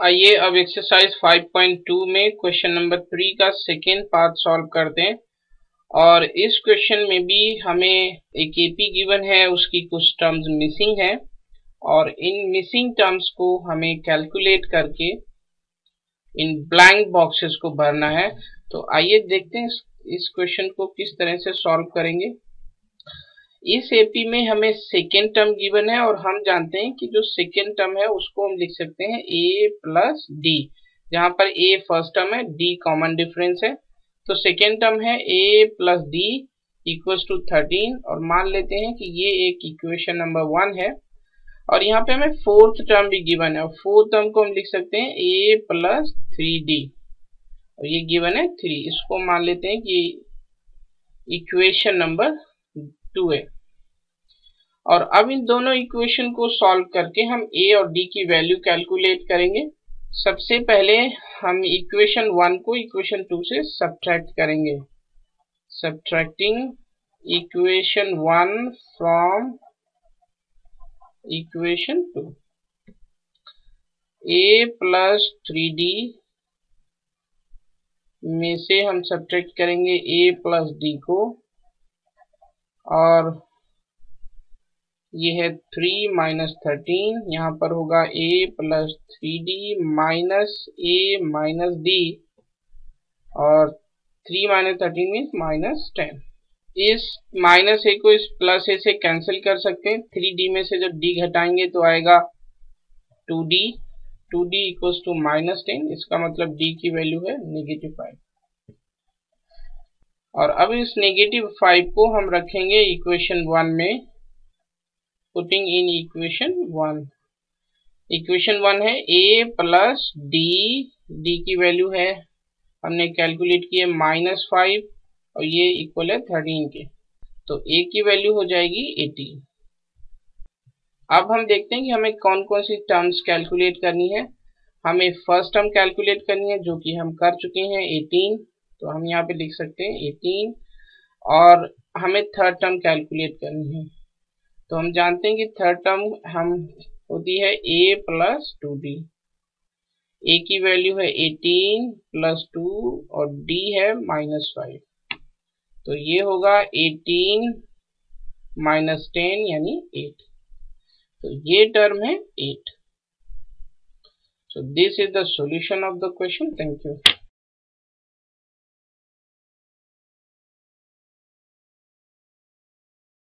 आइए अब एक्सरसाइज 5.2 में क्वेश्चन नंबर 3 का सेकेंड पार्ट सॉल्व करते हैं। और इस क्वेश्चन में भी हमें एक एपी गिवन है, उसकी कुछ टर्म्स मिसिंग है और इन मिसिंग टर्म्स को हमें कैलकुलेट करके इन ब्लैंक बॉक्सेस को भरना है। तो आइए देखते हैं इस क्वेश्चन को किस तरह से सॉल्व करेंगे। इस एपी में हमें सेकेंड टर्म गिवन है और हम जानते हैं कि जो सेकेंड टर्म है उसको हम लिख सकते हैं a प्लस डी, जहां पर a फर्स्ट टर्म है, d कॉमन डिफरेंस है। तो सेकेंड टर्म है a plus D equals to 13 और मान लेते हैं कि ये एक इक्वेशन नंबर 1 है। और यहाँ पे हमें फोर्थ टर्म भी गिवन है और फोर्थ टर्म को हम लिख सकते हैं a प्लस 3d और ये गिवन है 3। इसको मान लेते हैं कि इक्वेशन नंबर 2 है। और अब इन दोनों इक्वेशन को सॉल्व करके हम a और d की वैल्यू कैलकुलेट करेंगे। सबसे पहले हम इक्वेशन 1 को इक्वेशन 2 से सब्ट्रैक्ट करेंगे। Subtracting equation 1 from equation 2, a plus 3d में से हम सब्ट्रैक्ट करेंगे a प्लस d को और ये है 3 माइनस 13, यहाँ पर होगा a plus 3d minus a minus d और 3 माइनस 13 मीन्स माइनस 10। इस माइनस a को इस प्लस a से कैंसिल कर सकते हैं। 3d में से जब d घटाएंगे तो आएगा 2d इक्वल्स टू माइनस 10। इसका मतलब d की वैल्यू है -5। और अब इस -5 को हम रखेंगे इक्वेशन 1 में। पुटिंग इन इक्वेशन 1, इक्वेशन 1 है a प्लस d की वैल्यू है हमने कैलकुलेट की है -5 और ये इक्वल है 13 के, तो a की वैल्यू हो जाएगी 18। अब हम देखते हैं कि हमें कौन कौन सी टर्म्स कैलकुलेट करनी है। हमें फर्स्ट टर्म कैलकुलेट करनी है जो कि हम कर चुके हैं 18, तो हम यहाँ पे लिख सकते हैं 18। और हमें थर्ड टर्म कैलकुलेट करनी है, तो हम जानते हैं कि थर्ड टर्म हम होती है a प्लस 2d। a की वैल्यू है 18 प्लस 2 और d है -5, तो ये होगा 18 माइनस 10 यानी 8। तो ये टर्म है 8। So this is the solution of the question. Thank you.